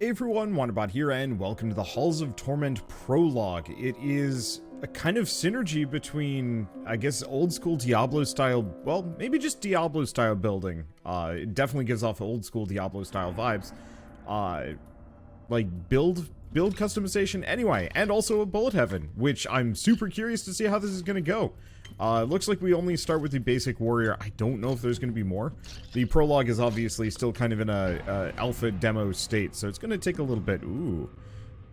Hey everyone, Wanderbot here, and welcome to the Halls of Torment prologue. It is a kind of synergy between, I guess, old school Diablo style, well, maybe just Diablo style building. It definitely gives off old school Diablo style vibes. Like build customization anyway, and also a bullet heaven, which I'm super curious to see how this is going to go. It looks like we only start with the basic warrior. I don't know if there's going to be more. The prologue is obviously still kind of in a alpha demo state, so it's going to take a little bit. Ooh,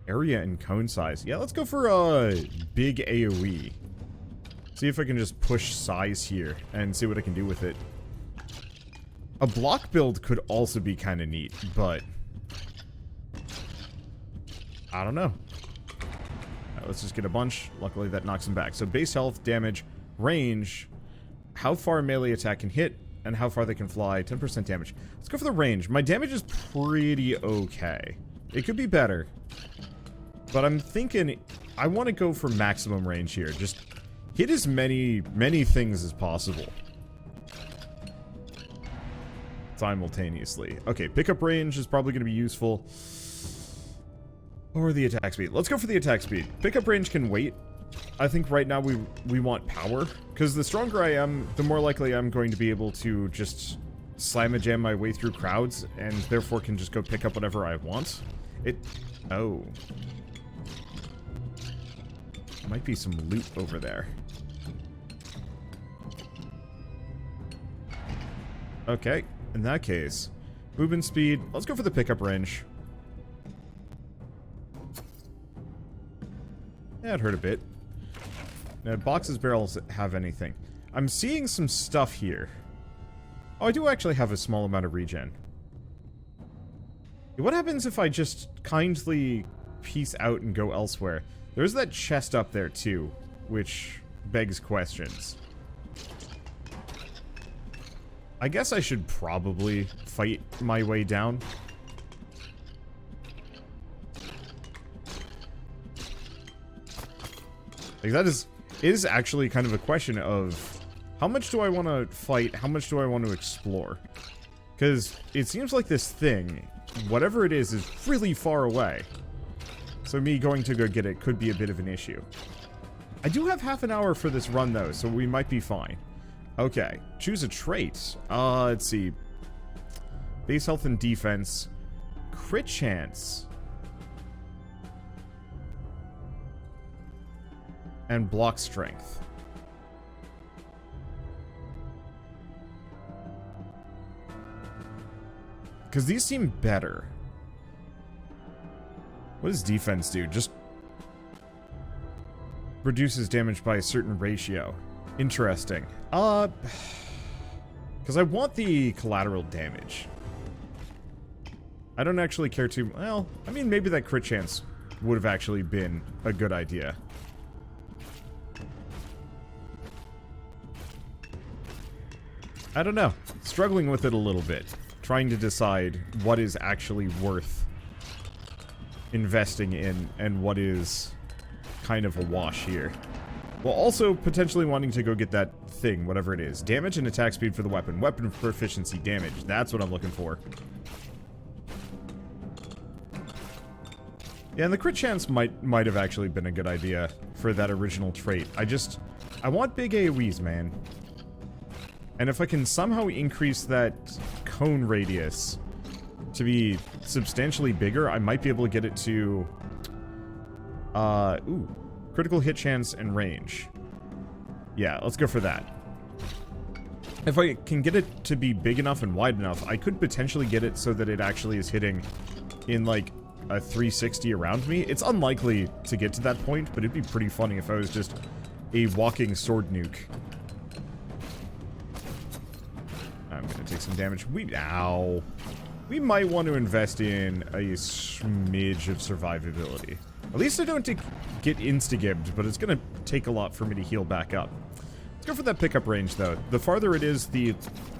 area and cone size. Yeah, let's go for a big AoE. See if I can just push size here and see what I can do with it. A block build could also be kind of neat, but I don't know. Let's just get a bunch. Luckily, that knocks him back. So base health, damage, range, how far melee attack can hit, and how far they can fly. 10% damage. Let's go for the range. My damage is pretty okay. It could be better. But I'm thinking I want to go for maximum range here. Just hit as many things as possible simultaneously. Okay, pickup range is probably going to be useful. Or the attack speed. Let's go for the attack speed. Pickup range can wait. I think right now we want power, because the stronger I am, the more likely I'm going to be able to just slam-a-jam my way through crowds, and therefore can just go pick up whatever I want. Oh. Might be some loot over there. Okay, in that case, movement speed, let's go for the pickup range. Yeah, it hurt a bit. Now, boxes, barrels have anything. I'm seeing some stuff here. Oh, I do actually have a small amount of regen. What happens if I just kindly peace out and go elsewhere? There's that chest up there, too, which begs questions. I guess I should probably fight my way down. Like, it is actually kind of a question of how much do I want to fight, how much do I want to explore? Because it seems like this thing, whatever it is really far away. So me going to go get it could be a bit of an issue. I do have half an hour for this run, though, so we might be fine. Okay, choose a trait. Let's see. Base health and defense. Crit chance. And block strength. Because these seem better. What does defense do? Just reduces damage by a certain ratio. Interesting. Because I want the collateral damage. I don't actually care too... Well, I mean, maybe that crit chance would have actually been a good idea. I don't know. Struggling with it a little bit. Trying to decide what is actually worth investing in and what is kind of a wash here. While also potentially wanting to go get that thing, whatever it is. Damage and attack speed for the weapon. Weapon proficiency damage. That's what I'm looking for. Yeah, and the crit chance might have actually been a good idea for that original trait. I want big AoEs, man. And if I can somehow increase that cone radius to be substantially bigger, I might be able to get it to... critical hit chance and range. Yeah, let's go for that. If I can get it to be big enough and wide enough, I could potentially get it so that it actually is hitting in, like, a 360 around me. It's unlikely to get to that point, but it'd be pretty funny if I was just a walking sword nuke. I'm gonna take some damage. Ow. We might want to invest in a smidge of survivability. At least I don't get insta-gibbed, but it's gonna take a lot for me to heal back up. Let's go for that pickup range, though. The farther it is, the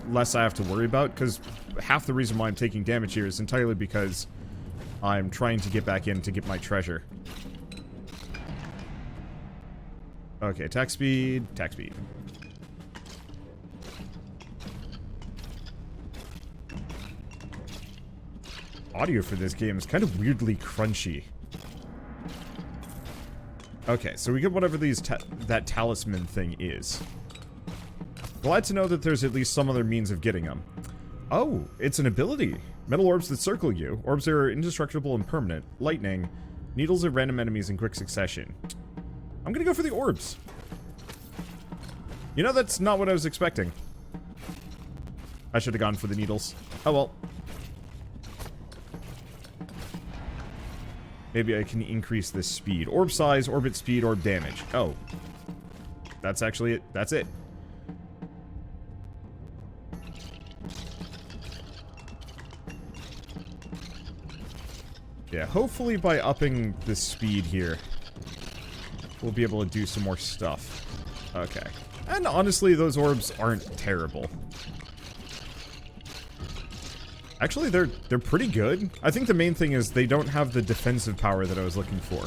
less I have to worry about, because half the reason why I'm taking damage here is entirely because I'm trying to get back in to get my treasure. Okay, attack speed, attack speed. audio for this game is kind of weirdly crunchy. Okay, so we get whatever that talisman thing is. Glad to know that there's at least some other means of getting them. Oh, it's an ability. Metal orbs that circle you. Orbs are indestructible and permanent. Lightning. Needles of random enemies in quick succession. I'm gonna go for the orbs. You know, that's not what I was expecting. I should have gone for the needles. Oh well. Maybe I can increase this speed. Orb size, orbit speed, orb damage. Oh. That's actually it. That's it. Yeah, hopefully by upping the speed here, we'll be able to do some more stuff. Okay. And honestly, those orbs aren't terrible. Actually, they're pretty good. I think the main thing is they don't have the defensive power that I was looking for.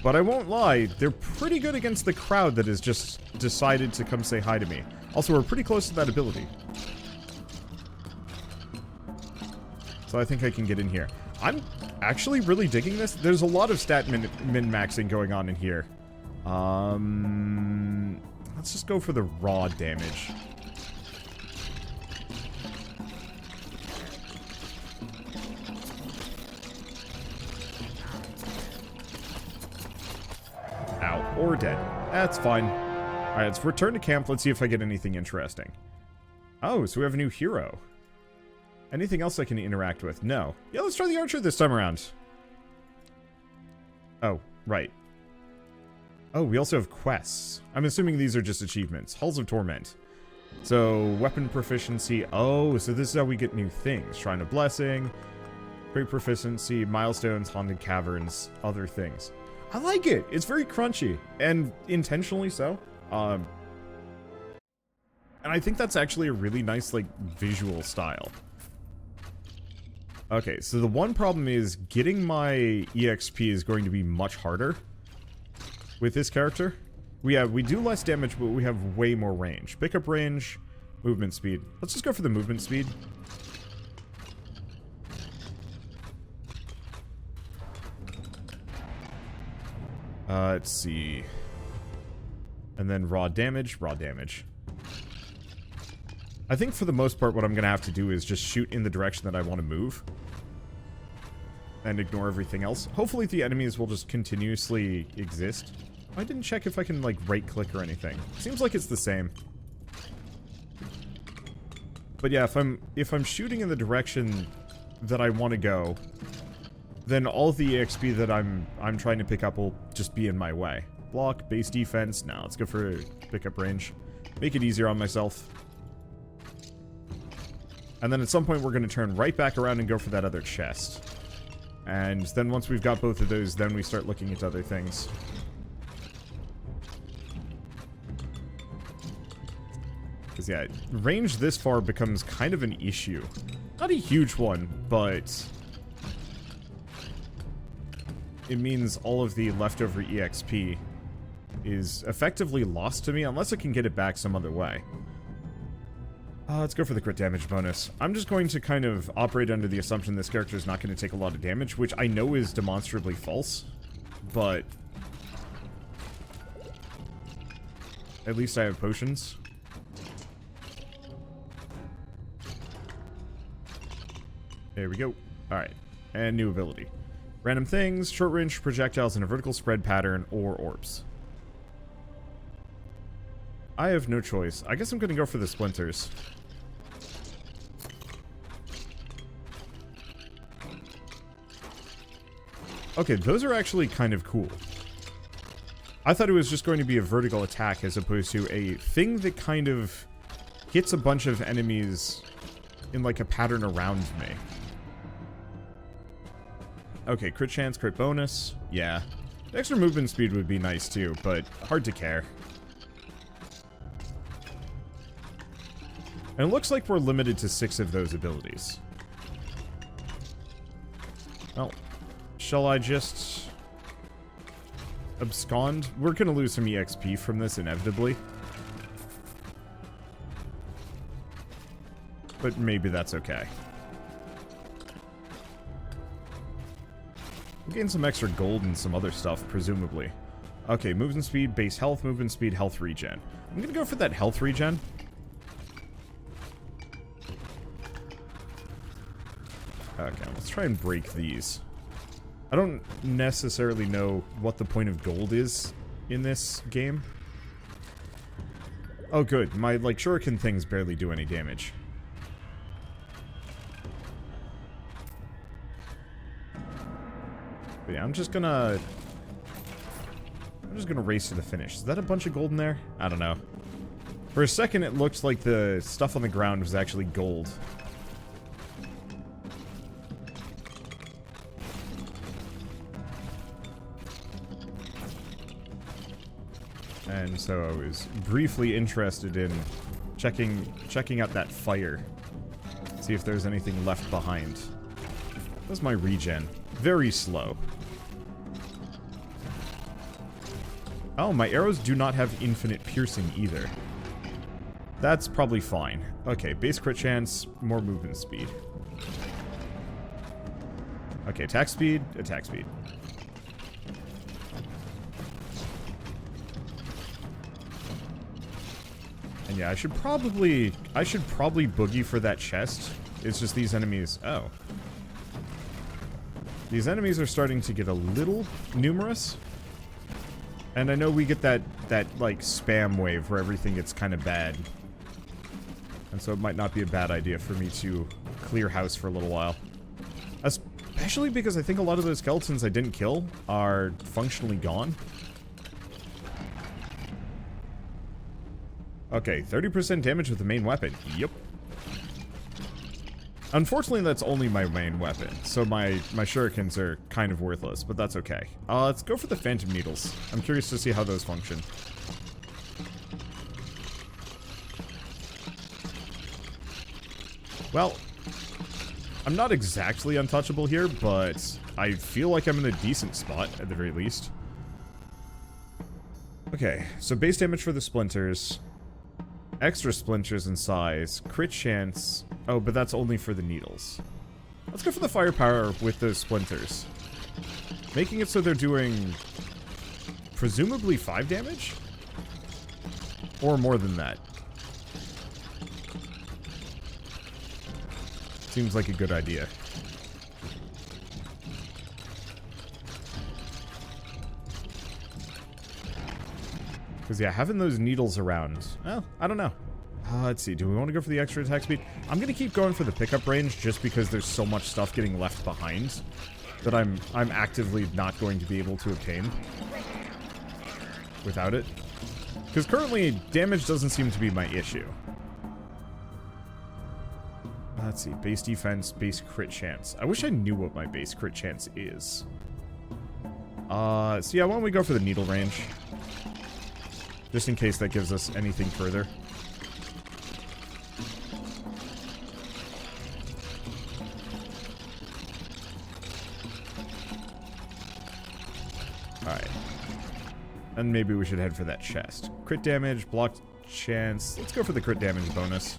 But I won't lie, they're pretty good against the crowd that has just decided to come say hi to me. Also, we're pretty close to that ability. So I think I can get in here. I'm actually really digging this. There's a lot of stat min-maxing going on in here. Let's just go for the raw damage. Ow, or dead. That's fine. Alright, let's return to camp. Let's see if I get anything interesting. Oh, so we have a new hero. Anything else I can interact with? No. Yeah, let's try the archer this time around. Oh, right. Oh, we also have quests. I'm assuming these are just achievements. Halls of Torment. So, weapon proficiency. Oh, so this is how we get new things. Shrine of Blessing. Great proficiency. Milestones. Haunted caverns. Other things. I like it. It's very crunchy. And intentionally so. And I think that's actually a really nice, like, visual style. Okay, so the one problem is getting my EXP is going to be much harder with this character. We do less damage, but we have way more range. Pickup range, movement speed. Let's just go for the movement speed. Let's see. And then raw damage, raw damage. I think for the most part what I'm going to have to do is just shoot in the direction that I want to move. And ignore everything else. Hopefully the enemies will just continuously exist. I didn't check if I can, like, right-click or anything. Seems like it's the same. But yeah, if I'm shooting in the direction that I want to go, then all the EXP that I'm trying to pick up will just be in my way. Block, base defense. No, let's go for pickup range. Make it easier on myself. And then at some point we're going to turn right back around and go for that other chest. And then once we've got both of those, then we start looking at other things. Because yeah, range this far becomes kind of an issue. Not a huge one, but it means all of the leftover EXP is effectively lost to me unless I can get it back some other way. Let's go for the crit damage bonus. I'm just going to kind of operate under the assumption this character is not going to take a lot of damage, which I know is demonstrably false, but at least I have potions. There we go. Alright. And new ability. Random things, short range projectiles in a vertical spread pattern, or orbs. I have no choice. I guess I'm going to go for the splinters. Okay, those are actually kind of cool. I thought it was just going to be a vertical attack as opposed to a thing that kind of hits a bunch of enemies in like a pattern around me. Okay, crit chance, crit bonus. Yeah. Extra movement speed would be nice too, but hard to care. And it looks like we're limited to 6 of those abilities. Well, shall I just abscond? We're going to lose some EXP from this, inevitably. But maybe that's okay. gain some extra gold and some other stuff, presumably. Okay, movement speed, base health, movement speed, health regen. I'm gonna go for that health regen. Okay, let's try and break these. I don't necessarily know what the point of gold is in this game. Oh good, my, like, shuriken things barely do any damage. But yeah, I'm just gonna race to the finish. Is that a bunch of gold in there? I don't know. For a second it looked like the stuff on the ground was actually gold. And so I was briefly interested in checking out that fire. See if there's anything left behind. That's my regen. Very slow. Oh, my arrows do not have infinite piercing either. That's probably fine. Okay, base crit chance, more movement speed. Okay, attack speed, attack speed. And yeah, I should probably boogie for that chest. It's just these enemies. Oh. These enemies are starting to get a little numerous. And I know we get that like spam wave where everything gets kind of bad. And so it might not be a bad idea for me to clear house for a little while. Especially because I think a lot of those skeletons I didn't kill are functionally gone. Okay, 30% damage with the main weapon. Yep. Unfortunately, that's only my main weapon, so my shurikens are kind of worthless, but that's okay. Let's go for the phantom needles. I'm curious to see how those function. Well, I'm not exactly untouchable here, but I feel like I'm in a decent spot, at the very least. Okay, so base damage for the splinters. Extra splinters in size. Crit chance. Oh, but that's only for the needles. Let's go for the firepower with those splinters. Making it so they're doing presumably 5 damage? Or more than that. Seems like a good idea. Because, yeah, having those needles around, well, I don't know. Let's see, do we want to go for the extra attack speed? I'm going to keep going for the pickup range just because there's so much stuff getting left behind that I'm actively not going to be able to obtain without it. Because currently, damage doesn't seem to be my issue. Let's see, base defense, base crit chance. I wish I knew what my base crit chance is. So yeah, why don't we go for the needle range? Just in case that gives us anything further. Alright. And maybe we should head for that chest. Crit damage, block chance. Let's go for the crit damage bonus.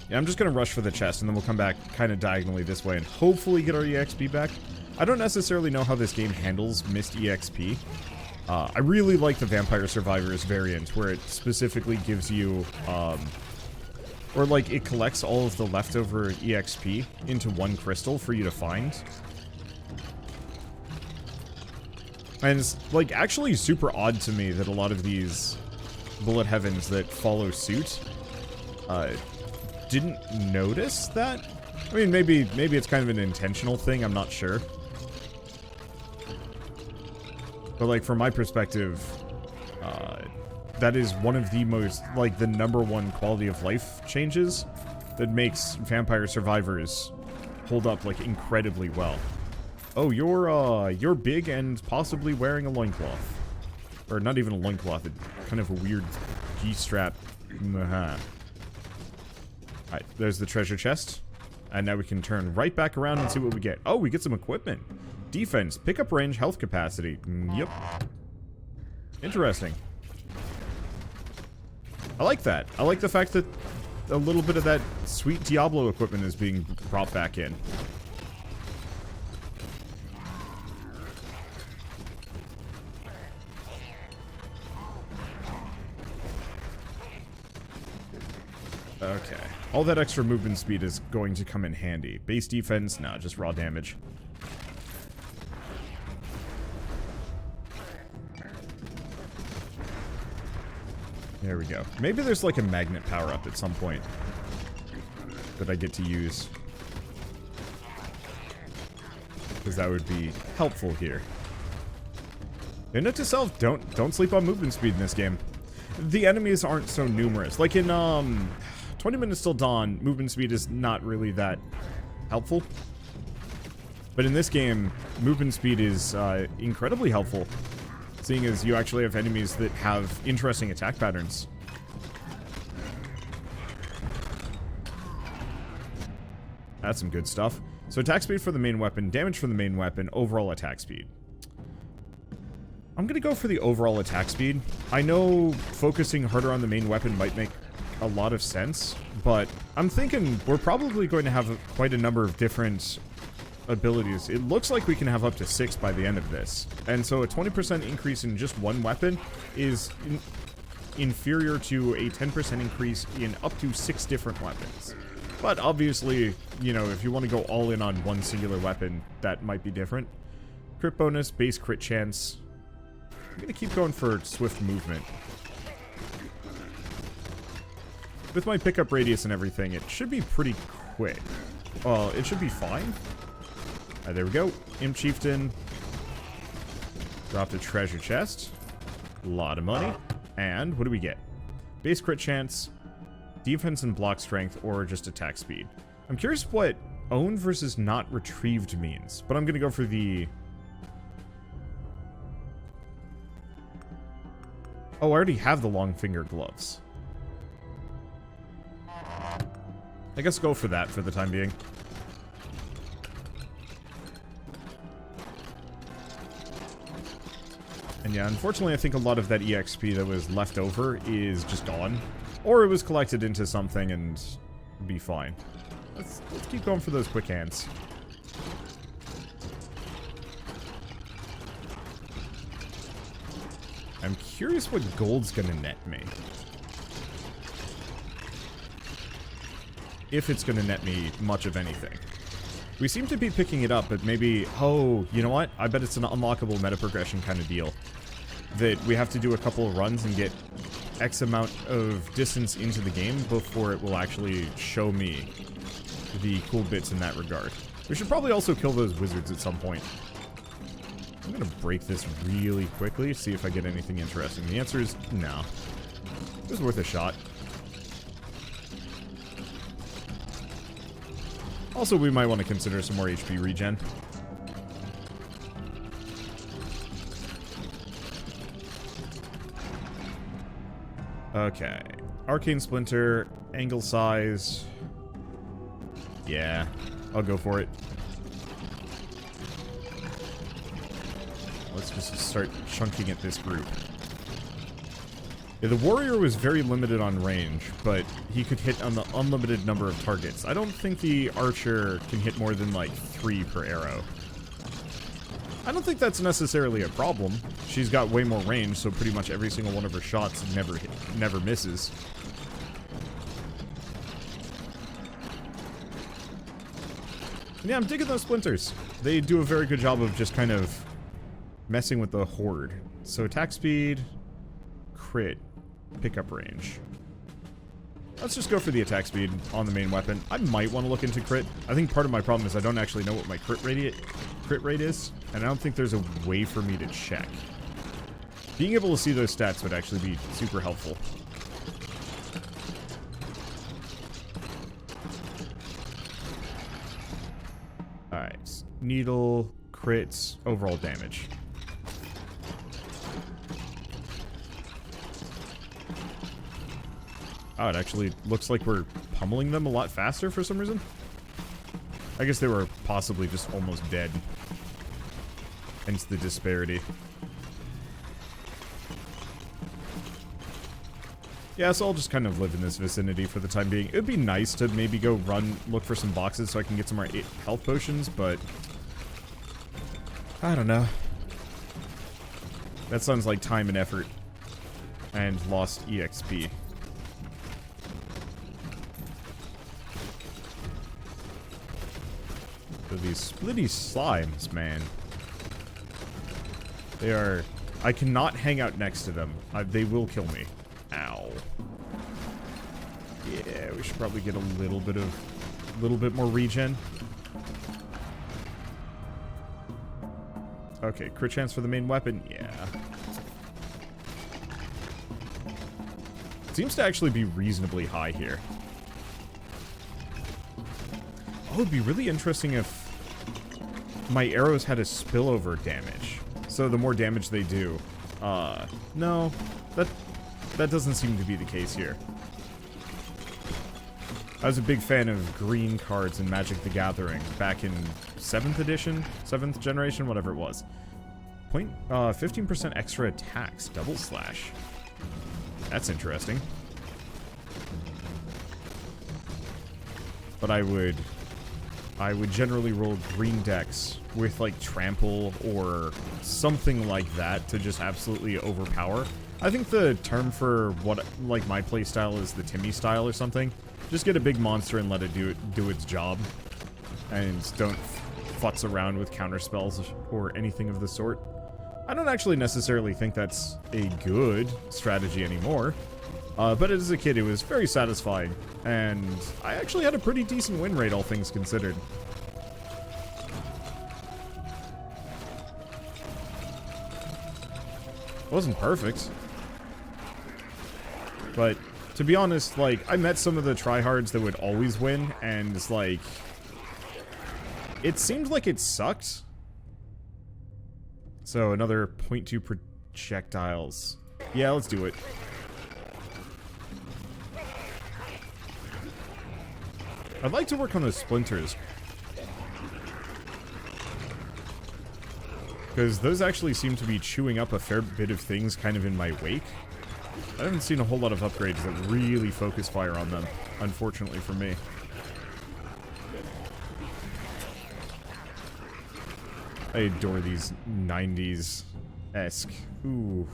Yeah, I'm just going to rush for the chest, and then we'll come back kind of diagonally this way and hopefully get our EXP back. I don't necessarily know how this game handles missed EXP. I really like the Vampire Survivors variant, where it specifically gives you, or like it collects all of the leftover EXP into one crystal for you to find. And it's, like, actually super odd to me that a lot of these bullet heavens that follow suit, didn't notice that. I mean, maybe it's kind of an intentional thing, I'm not sure. But, like, from my perspective, that is one of the most, like, the #1 quality of life changes that makes Vampire Survivors hold up, like, incredibly well. Oh, you're big and possibly wearing a loincloth. Or not even a loincloth, kind of a weird G-strap. Alright, there's the treasure chest. And now we can turn right back around and see what we get. Oh, we get some equipment. Defense, pickup range, health capacity. Yep. Interesting. I like that. I like the fact that a little bit of that sweet Diablo equipment is being brought back in. Okay. All that extra movement speed is going to come in handy. Base defense? Nah, just raw damage. There we go. Maybe there's like a magnet power-up at some point that I get to use. Because that would be helpful here. And note to self, don't sleep on movement speed in this game. The enemies aren't so numerous. Like in 20 Minutes Till Dawn, movement speed is not really that helpful. But in this game, movement speed is incredibly helpful, seeing as you actually have enemies that have interesting attack patterns. That's some good stuff. So attack speed for the main weapon, damage for the main weapon, overall attack speed. I'm gonna go for the overall attack speed. I know focusing harder on the main weapon might make a lot of sense, but I'm thinking we're probably going to have quite a number of different abilities. It looks like we can have up to 6 by the end of this. And so a 20% increase in just one weapon is inferior to a 10% increase in up to 6 different weapons. But obviously, you know, if you want to go all in on one singular weapon, that might be different. Crit bonus, base crit chance. I'm gonna keep going for swift movement. With my pickup radius and everything, it should be pretty quick. Well, it should be fine. There we go. Imp Chieftain. Dropped a treasure chest. A lot of money. And what do we get? Base crit chance, defense and block strength, or just attack speed. I'm curious what owned versus not retrieved means, but I'm gonna go for the... Oh, I already have the long finger gloves. I guess go for that for the time being. And yeah, unfortunately I think a lot of that EXP that was left over is just gone. Or it was collected into something and be fine. Let's keep going for those quick hands. I'm curious what gold's gonna net me. If it's gonna net me much of anything. We seem to be picking it up, but maybe... Oh, you know what? I bet it's an unlockable meta progression kind of deal. That we have to do a couple of runs and get X amount of distance into the game before it will actually show me the cool bits in that regard. We should probably also kill those wizards at some point. I'm gonna break this really quickly, see if I get anything interesting. The answer is no. It was worth a shot. Also, we might want to consider some more HP regen. Okay. Arcane Splinter, angle size. Yeah, I'll go for it. Let's just start chunking at this group. Yeah, the warrior was very limited on range, but he could hit on the unlimited number of targets. I don't think the archer can hit more than like 3 per arrow. I don't think that's necessarily a problem. She's got way more range, so pretty much every single one of her shots never misses. And yeah, I'm digging those splinters. They do a very good job of just kind of messing with the horde. So attack speed, crit, pickup range. Let's just go for the attack speed on the main weapon. I might want to look into crit. I think part of my problem is I don't actually know what my crit rate is, and I don't think there's a way for me to check. Being able to see those stats would actually be super helpful. Alright. Needle, crits, overall damage. Oh, it actually looks like we're pummeling them a lot faster for some reason. I guess they were possibly just almost dead. Hence the disparity. Yeah, so I'll just kind of live in this vicinity for the time being. It would be nice to maybe go look for some boxes so I can get some more health potions, but... I don't know. That sounds like time and effort. And lost EXP. So these splitty slimes, man. They are... I cannot hang out next to them. They will kill me. Ow. Yeah, we should probably get a little bit more regen. Okay, crit chance for the main weapon. Yeah. Seems to actually be reasonably high here. Oh, it'd be really interesting if my arrows had a spillover damage. So the more damage they do. No. That doesn't seem to be the case here. I was a big fan of green cards in Magic the Gathering back in 7th edition? 7th generation? Whatever it was. 15% extra attacks. Double slash. That's interesting. But I would generally roll green decks with like trample or something like that to just absolutely overpower. I think the term for what like my playstyle is the Timmy style or something. Just get a big monster and let it do its job, and don't futz around with counter spells or anything of the sort. I don't actually necessarily think that's a good strategy anymore, but as a kid it was very satisfying, and I actually had a pretty decent win rate, all things considered. Wasn't perfect, but to be honest, like, I met some of the tryhards that would always win, and it's like, it seemed like it sucked. So another 0.2 projectiles. Yeah, let's do it. I'd like to work on those splinters, because those actually seem to be chewing up a fair bit of things kind of in my wake. I haven't seen a whole lot of upgrades that really focus fire on them, unfortunately for me. I adore these 90s-esque. Ooh.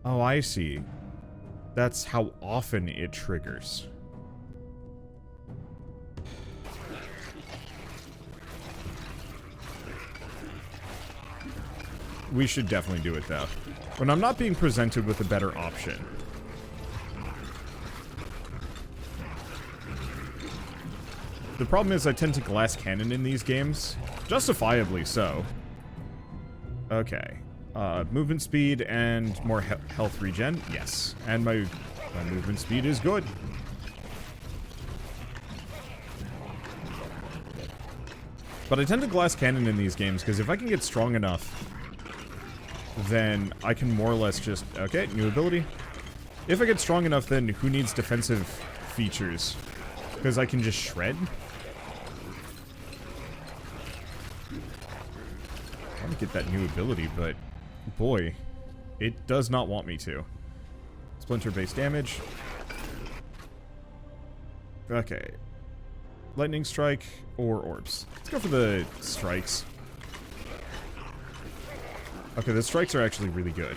Oh, I see. That's how often it triggers. We should definitely do it, though. When I'm not being presented with a better option. The problem is I tend to glass cannon in these games. Justifiably so. Okay. Movement speed and more health regen. Yes. And my movement speed is good. But I tend to glass cannon in these games because if I can get strong enough, then I can more or less just... Okay, new ability. If I get strong enough, then who needs defensive features? Because I can just shred. I want to get that new ability, but boy, it does not want me to. Splinter-based damage. Okay. Lightning strike or orbs. Let's go for the strikes. Okay, the strikes are actually really good.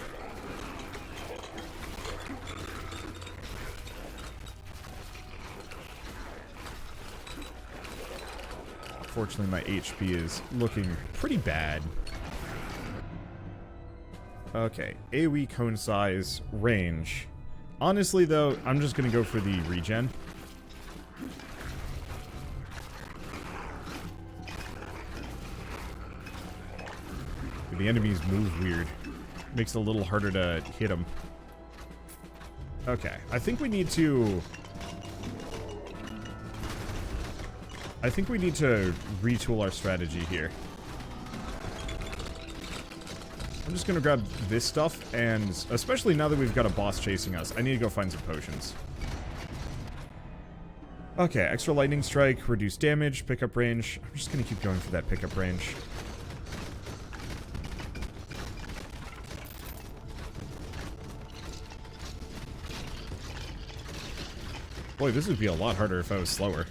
Unfortunately, my HP is looking pretty bad. Okay, AoE cone size, range. Honestly, though, I'm just gonna go for the regen. The enemies move weird. Makes it a little harder to hit them. Okay, I think we need to retool our strategy here. I'm just gonna grab this stuff, and especially now that we've got a boss chasing us, I need to go find some potions. Okay, extra lightning strike, reduce damage, pickup range. I'm just gonna keep going for that pickup range. Boy, this would be a lot harder if I was slower.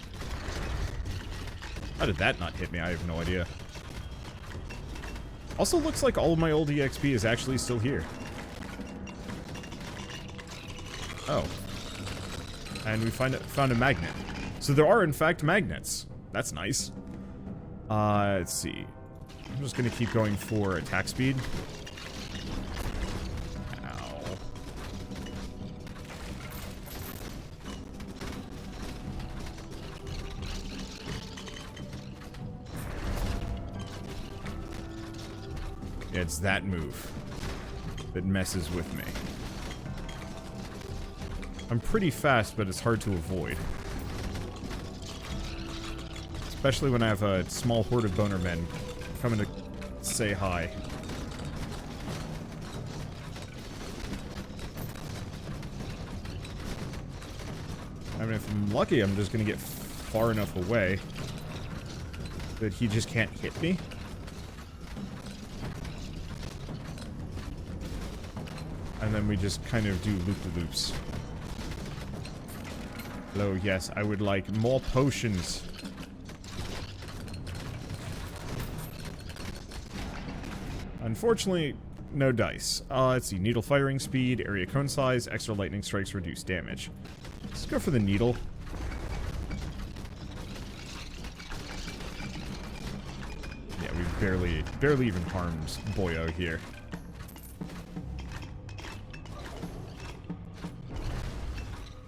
How did that not hit me? I have no idea. Also, looks like all of my old EXP is actually still here. Oh. And we found a magnet. So there are, in fact, magnets. That's nice. Let's see. I'm just gonna keep going for attack speed. Ow. Yeah, it's that move that messes with me. I'm pretty fast, but it's hard to avoid. Especially when I have a small horde of boner men coming to say hi. I mean, if I'm lucky, I'm just gonna get far enough away that he just can't hit me. And then we just kind of do loop-the-loops. Hello, yes, I would like more potions. Unfortunately, no dice. Let's see, needle firing speed, area cone size, extra lightning strikes, reduce damage. Let's go for the needle. Yeah, we barely even harmed Boyo here.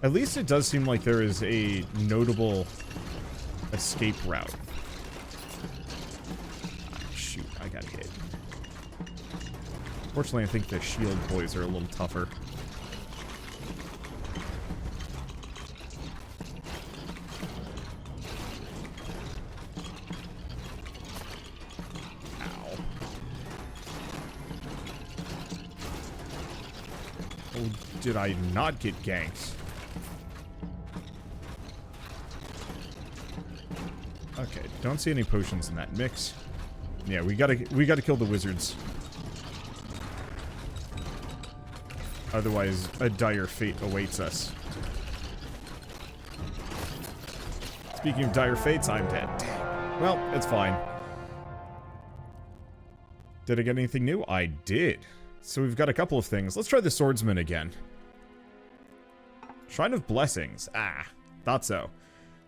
At least it does seem like there is a notable escape route. Shoot, I got hit. Fortunately, I think the shield boys are a little tougher. Ow. Oh, did I not get ganked? Okay, don't see any potions in that mix. Yeah, we gotta kill the wizards. Otherwise, a dire fate awaits us. Speaking of dire fates, I'm dead. Damn. Well, it's fine. Did I get anything new? I did. So we've got a couple of things. Let's try the swordsman again. Shrine of Blessings. Ah, thought so.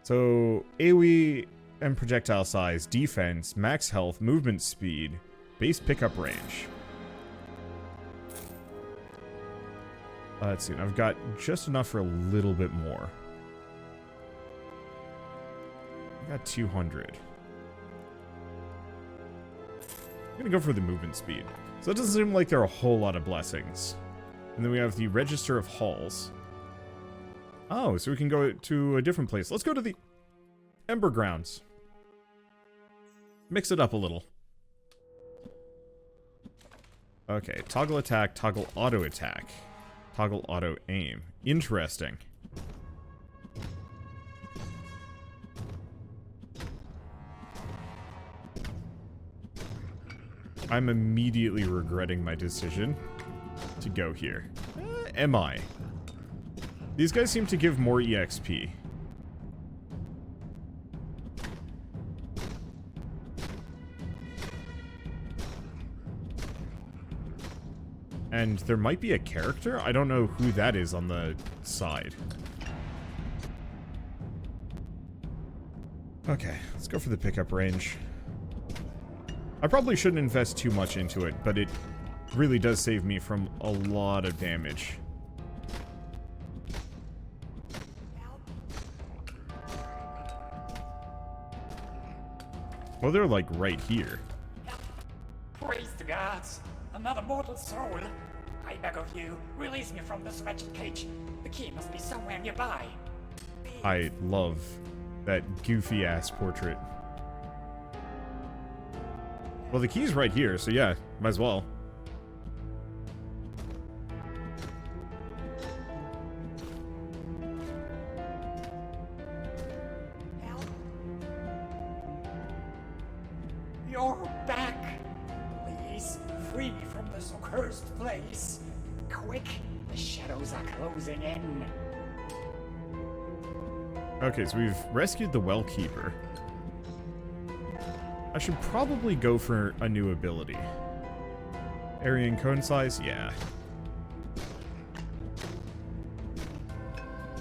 So, AoE and projectile size, defense, max health, movement speed, base pickup range. Let's see, I've got just enough for a little bit more. I got 200. I'm gonna go for the movement speed. So it doesn't seem like there are a whole lot of blessings. And then we have the Register of Halls. Oh, so we can go to a different place. Let's go to the Ember Grounds. Mix it up a little. Okay, toggle attack, toggle auto attack, toggle auto aim. Interesting. I'm immediately regretting my decision to go here. Am I? These guys seem to give more EXP. And there might be a character? I don't know who that is on the side. Okay, let's go for the pickup range. I probably shouldn't invest too much into it, but it really does save me from a lot of damage. Well, they're like right here. Praise the gods! Another mortal soul! I beg of you, release me from this wretched cage. The key must be somewhere nearby. I love that goofy-ass portrait. Well, the key's right here, so yeah, might as well. You're back! Please, free me from this accursed place. Quick, the shadows are closing in. Okay, so we've rescued the Wellkeeper. I should probably go for a new ability. Area and cone size? Yeah.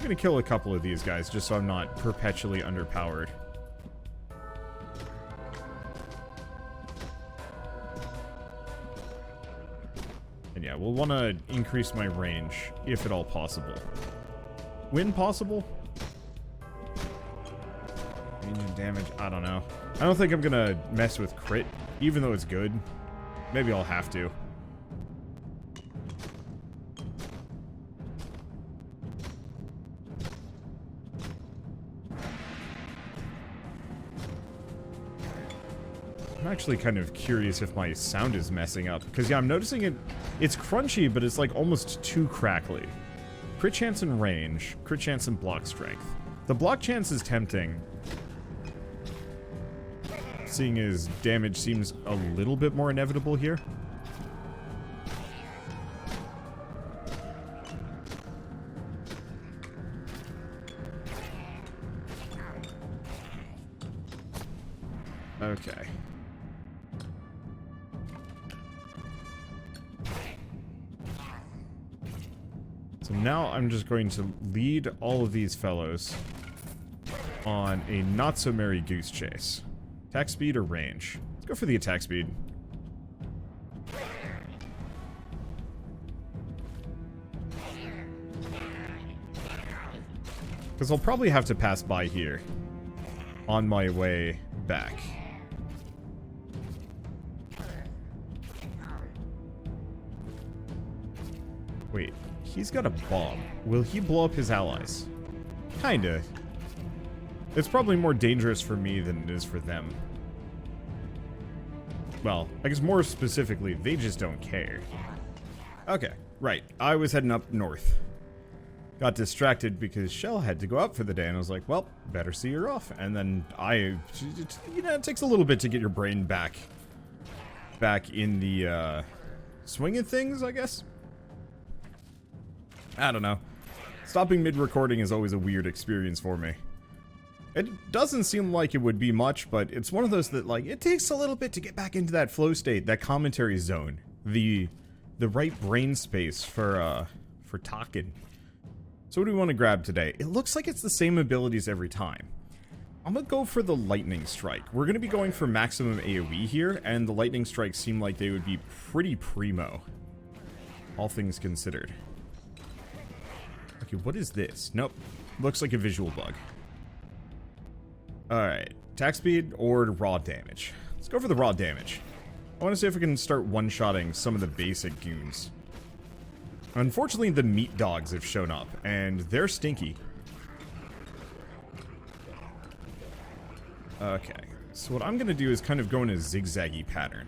gonna kill a couple of these guys just so I'm not perpetually underpowered. And yeah, we'll want to increase my range, if at all possible. When possible? Range and damage, I don't know. I don't think I'm gonna mess with crit, even though it's good. Maybe I'll have to. I'm actually kind of curious if my sound is messing up. Because, yeah, I'm noticing it's crunchy, but it's like almost too crackly. Crit chance and range. Crit chance and block strength. The block chance is tempting. Seeing as damage seems a little bit more inevitable here. Okay. So now I'm just going to lead all of these fellows on a not-so-merry goose chase. Attack speed or range? Let's go for the attack speed. Because I'll probably have to pass by here on my way back. Wait, he's got a bomb. Will he blow up his allies? Kinda. It's probably more dangerous for me than it is for them. Well, I guess more specifically, they just don't care. Okay, right. I was heading up north. Got distracted because Shell had to go out for the day, and I was like, well, better see her off. And then you know, it takes a little bit to get your brain back in the swing of things, I guess. I don't know. Stopping mid-recording is always a weird experience for me. It doesn't seem like it would be much, but it's one of those that, like, it takes a little bit to get back into that flow state, that commentary zone. The right brain space for talking. So what do we want to grab today? It looks like it's the same abilities every time. I'm gonna go for the lightning strike. We're gonna be going for maximum AoE here, and the lightning strikes seem like they would be pretty primo. All things considered. Okay, what is this? Nope. Looks like a visual bug. Alright. Attack speed or raw damage? Let's go for the raw damage. I want to see if we can start one-shotting some of the basic goons. Unfortunately, the meat dogs have shown up, and they're stinky. Okay. So what I'm going to do is kind of go in a zigzaggy pattern.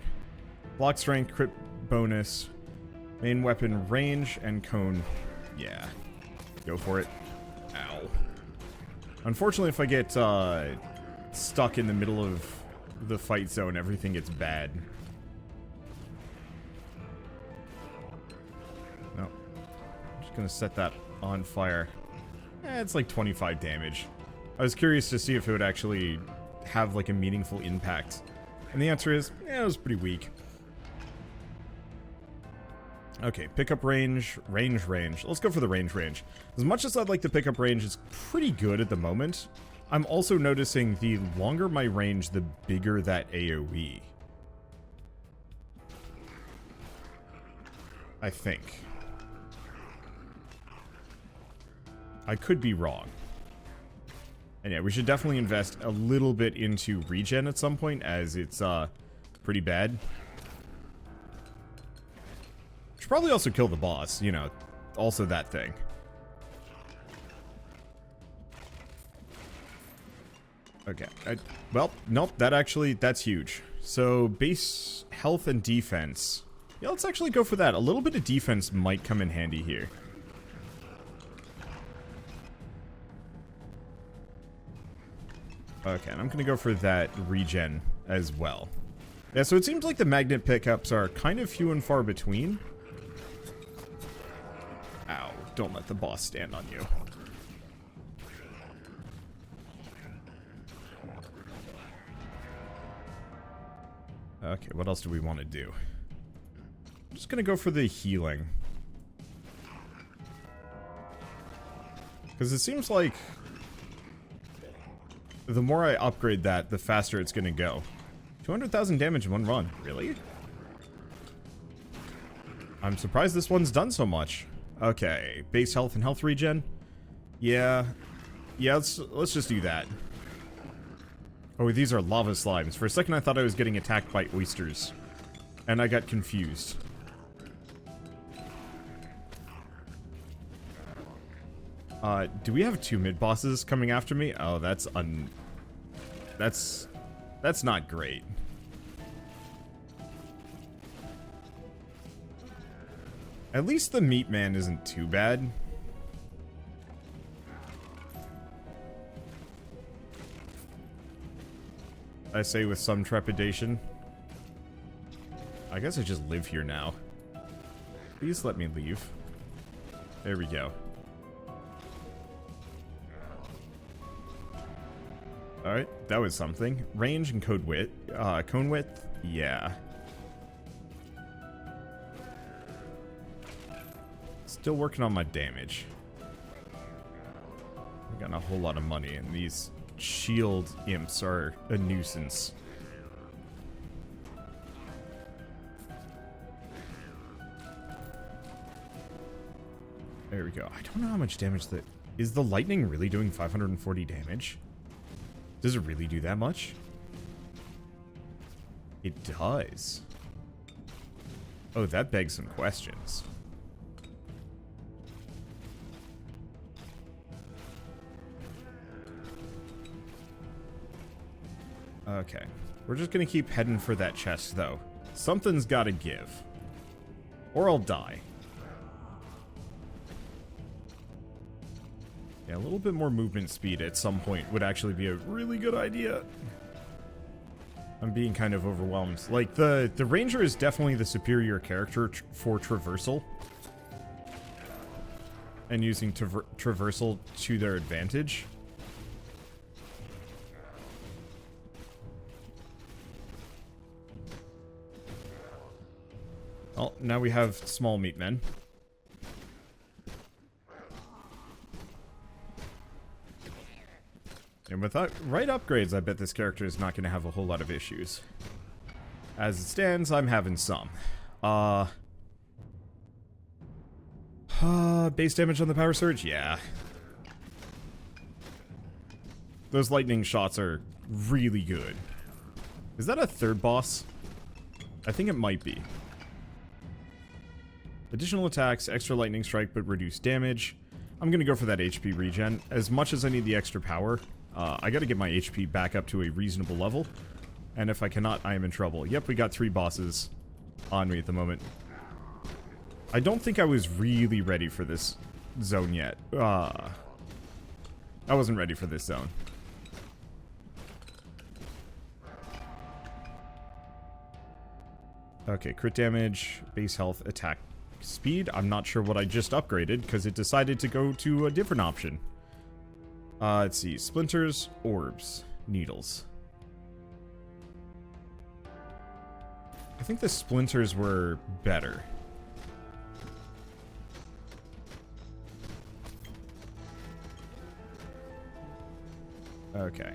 Block strength, crit bonus, main weapon range, and cone. Yeah. Go for it. Ow. Unfortunately, if I get stuck in the middle of the fight zone, everything gets bad. No. I'm just gonna set that on fire. It's like 25 damage. I was curious to see if it would actually have like a meaningful impact. And the answer is, it was pretty weak. Okay, pickup range, range. Let's go for the range. As much as I'd like to pick up range, it's pretty good at the moment. I'm also noticing the longer my range, the bigger that AoE. I think. I could be wrong. And yeah, we should definitely invest a little bit into regen at some point, as it's pretty bad. Should probably also kill the boss, you know, also that thing. Okay, well, nope, that's huge. So, base health and defense. Yeah, let's actually go for that. A little bit of defense might come in handy here. Okay, and I'm gonna go for that regen as well. Yeah, so it seems like the magnet pickups are kind of few and far between. Ow, don't let the boss stand on you. Okay, what else do we want to do? I'm just gonna go for the healing. Because it seems like the more I upgrade that, the faster it's going to go. 200,000 damage in one run. Really? I'm surprised this one's done so much. Okay, base health and health regen. Yeah, let's just do that. Oh, these are lava slimes. For a second I thought I was getting attacked by oysters. And I got confused. Do we have 2 mid-bosses coming after me? Oh, that's not great. At least the meat man isn't too bad. I say with some trepidation. I guess I just live here now. Please let me leave. There we go. Alright, that was something. Range and cone width? Yeah. Still working on my damage. I've got a whole lot of money, and these shield imps are a nuisance. There we go. I don't know how much damage that... Is the lightning really doing 540 damage? Does it really do that much? It does. Oh, that begs some questions. Okay. We're just gonna keep heading for that chest, though. Something's gotta give. Or I'll die. Yeah, a little bit more movement speed at some point would actually be a really good idea. I'm being kind of overwhelmed. Like, the ranger is definitely the superior character for traversal. And using traversal to their advantage. Well, now we have small meat men. And with right upgrades, I bet this character is not going to have a whole lot of issues. As it stands, I'm having some. Base damage on the power surge? Yeah. Those lightning shots are really good. Is that a third boss? I think it might be. Additional attacks, extra lightning strike, but reduced damage. I'm gonna go for that HP regen. As much as I need the extra power, I gotta get my HP back up to a reasonable level. And if I cannot, I am in trouble. Yep, we got 3 bosses on me at the moment. I don't think I was really ready for this zone yet. I wasn't ready for this zone. Okay, crit damage, base health, attack speed. I'm not sure what I just upgraded because it decided to go to a different option. Let's see. Splinters, orbs, needles. I think the splinters were better. Okay.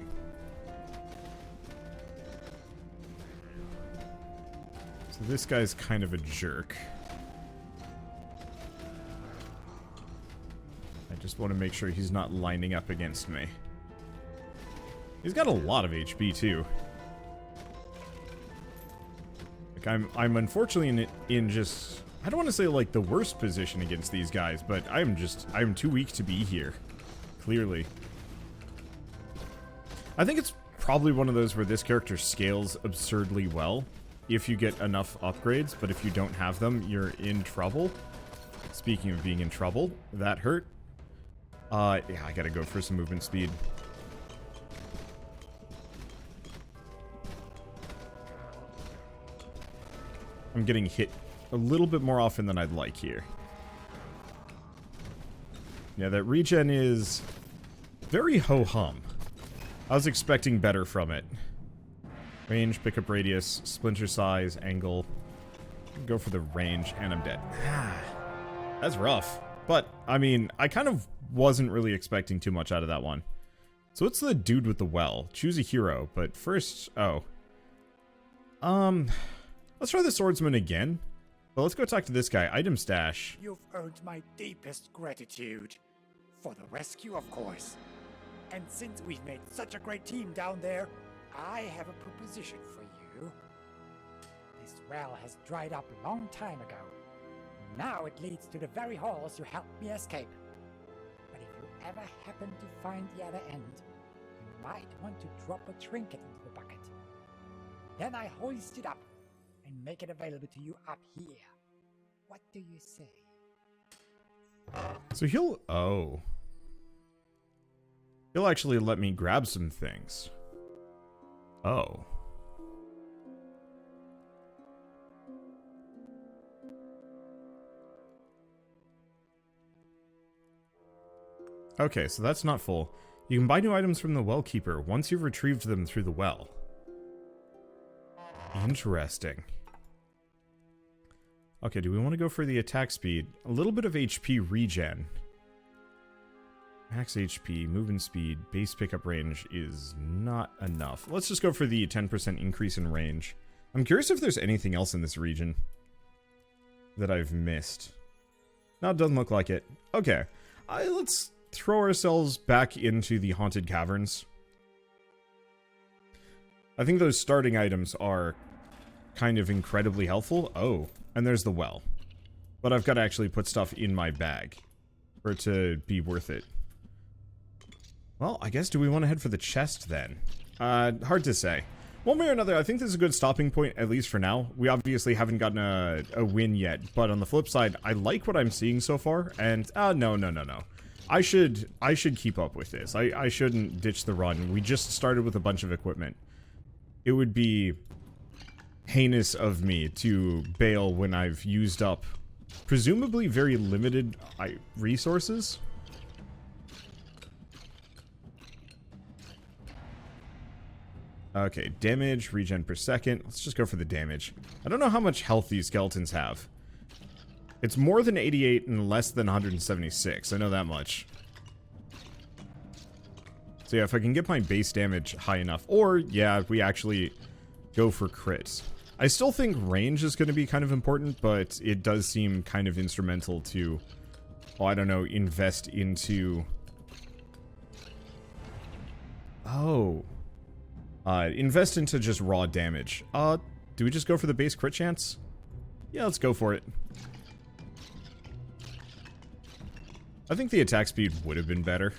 So this guy's kind of a jerk. I just want to make sure he's not lining up against me. He's got a lot of HP too. Like I'm unfortunately in just, I don't want to say like the worst position against these guys, but I'm too weak to be here. Clearly. I think it's probably one of those where this character scales absurdly well if you get enough upgrades, but if you don't have them, you're in trouble. Speaking of being in trouble, that hurt. Yeah, I gotta go for some movement speed. I'm getting hit a little bit more often than I'd like here. Yeah, that regen is very ho-hum. I was expecting better from it. Range, pickup radius, splinter size, angle. Go for the range, and I'm dead. That's rough. But, I mean, I kind of wasn't really expecting too much out of that one. So what's the dude with the well? Choose a hero, but first... Oh. Let's try the swordsman again. Well, let's go talk to this guy. Item stash. You've earned my deepest gratitude. For the rescue, of course. And since we've made such a great team down there, I have a proposition for you. This well has dried up a long time ago. Now it leads to the very halls you helped me escape. But if you ever happen to find the other end, you might want to drop a trinket into the bucket. Then I hoist it up and make it available to you up here. What do you say? So he'll... Oh. He'll actually let me grab some things. Oh. Okay, so that's not full. You can buy new items from the well keeper once you've retrieved them through the well. Interesting. Okay, do we want to go for the attack speed? A little bit of HP regen. Max HP, movement speed, base pickup range is not enough. Let's just go for the 10% increase in range. I'm curious if there's anything else in this region that I've missed. No, it doesn't look like it. Okay, let's throw ourselves back into the haunted caverns. I think those starting items are kind of incredibly helpful. Oh, and there's the well. But I've got to actually put stuff in my bag for it to be worth it. Well, I guess do we want to head for the chest then? Hard to say. One way or another, I think this is a good stopping point, at least for now. We obviously haven't gotten a win yet, but on the flip side, I like what I'm seeing so far, and, no. I should keep up with this. I shouldn't ditch the run. We just started with a bunch of equipment. It would be heinous of me to bail when I've used up presumably very limited resources. Okay, damage, regen per second. Let's just go for the damage. I don't know how much health these skeletons have. It's more than 88 and less than 176. I know that much. So yeah, if I can get my base damage high enough, or yeah, we actually go for crits. I still think range is going to be kind of important, but it does seem kind of instrumental to, oh, I don't know, invest into... Oh. Invest into just raw damage. Do we just go for the base crit chance? Yeah, let's go for it. I think the attack speed would have been better.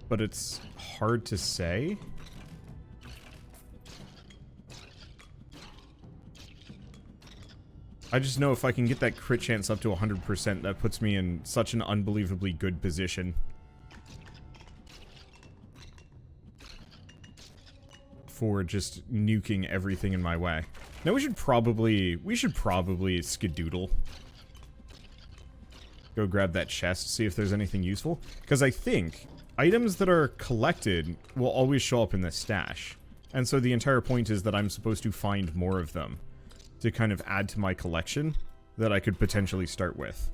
But it's hard to say. I just know if I can get that crit chance up to 100%, that puts me in such an unbelievably good position. For just nuking everything in my way. Now we should probably skedoodle. Go grab that chest, see if there's anything useful. Because I think items that are collected will always show up in the stash. And so the entire point is that I'm supposed to find more of them to kind of add to my collection that I could potentially start with.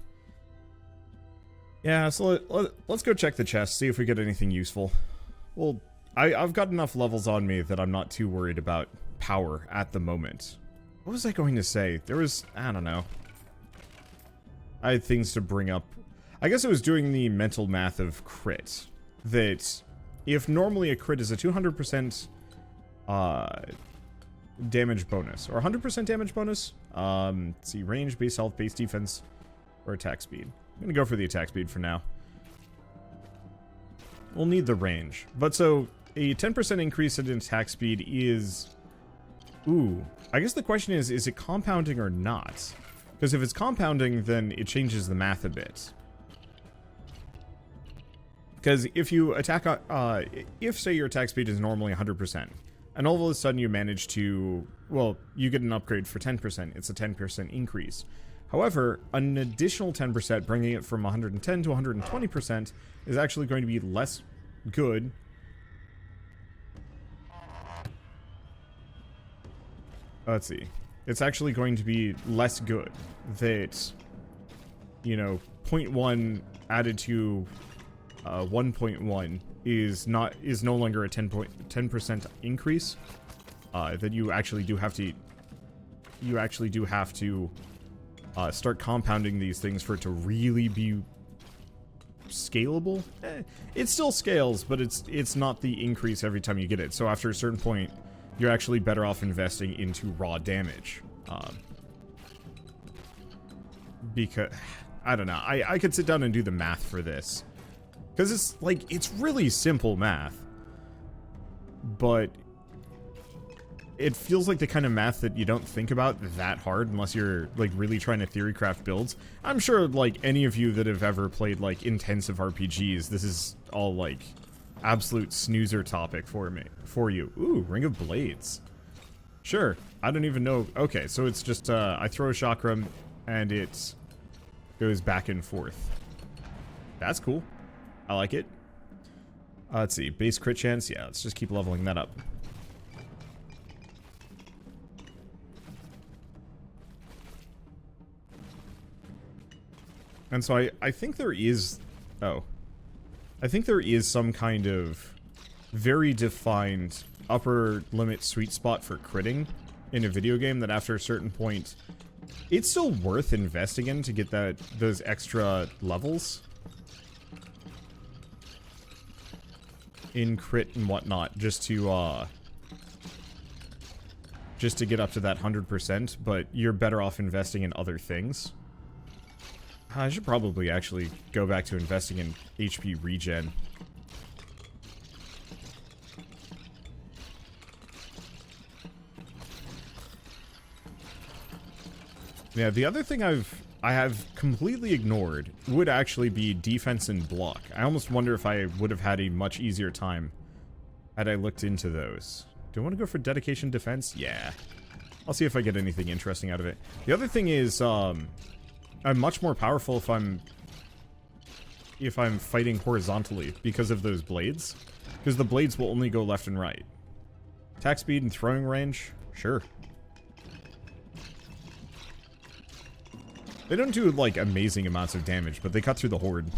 Yeah, so let's go check the chest, see if we get anything useful. Well, I've got enough levels on me that I'm not too worried about power at the moment. What was I going to say? There was... I don't know. I had things to bring up. I guess I was doing the mental math of crit. That if normally a crit is a 200% damage bonus, or 100% damage bonus, let's see, range, base health, base defense, or attack speed. I'm gonna go for the attack speed for now. We'll need the range. But so, a 10% increase in attack speed is... Ooh. I guess the question is it compounding or not? Because if it's compounding, then it changes the math a bit. Because if you attack... if, say, your attack speed is normally 100%, and all of a sudden you manage to... Well, you get an upgrade for 10%. It's a 10% increase. However, an additional 10%, bringing it from 110 to 120%, is actually going to be less good. Let's see. it's actually going to be less good that, you know, 0.1 added to 1.1 is no longer a 10% increase. That you actually do have to start compounding these things for it to really be scalable. It still scales, but it's not the increase every time you get it. So after a certain point, you're actually better off investing into raw damage. Because, I don't know, I could sit down and do the math for this. Because it's, like, it's really simple math. But it feels like the kind of math that you don't think about that hard unless you're, like, really trying to theory craft builds. I'm sure, like, any of you that have ever played, like, intensive RPGs, this is all, like, absolute snoozer topic for you. Ooh, Ring of Blades. Sure, I don't even know. Okay, so it's just, I throw a chakram, and it goes back and forth. That's cool. I like it. Let's see, base crit chance. Yeah, let's just keep leveling that up. And so I think there is... Oh. I think there is some kind of very defined upper limit sweet spot for critting in a video game that after a certain point, it's still worth investing in to get those extra levels in crit and whatnot, just to get up to that 100%, but you're better off investing in other things. I should probably actually go back to investing in HP regen. Yeah, the other thing I have completely ignored would actually be defense and block. I almost wonder if I would have had a much easier time had I looked into those. Do I want to go for dedication defense? Yeah. I'll see if I get anything interesting out of it. The other thing is, I'm much more powerful if I'm fighting horizontally because of those blades. Because the blades will only go left and right. Attack speed and throwing range? Sure. They don't do, like, amazing amounts of damage, but they cut through the horde.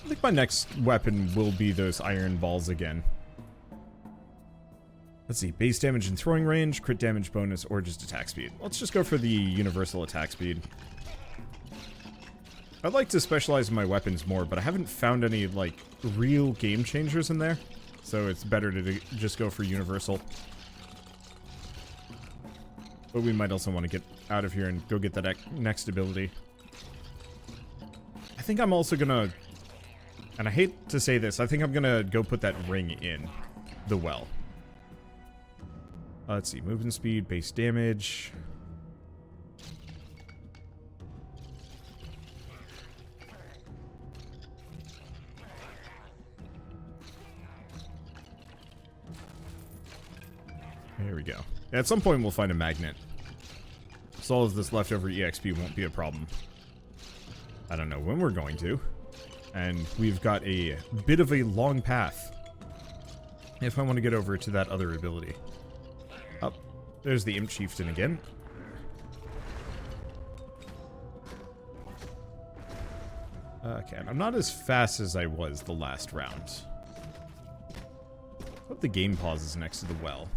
I think my next weapon will be those iron balls again. Let's see, base damage and throwing range, crit damage bonus, or just attack speed. Let's just go for the universal attack speed. I'd like to specialize in my weapons more, but I haven't found any, like, real game changers in there. So it's better to just go for universal. But we might also want to get out of here and go get that next ability. I think I'm also gonna... And I hate to say this, I think I'm gonna go put that ring in the well. Let's see, movement speed, base damage. There we go. At some point we'll find a magnet. So all of this leftover EXP won't be a problem. I don't know when we're going to. And we've got a bit of a long path if I want to get over to that other ability. Oh, there's the Imp Chieftain again. Okay, I'm not as fast as I was the last round. Hope the game pauses next to the well.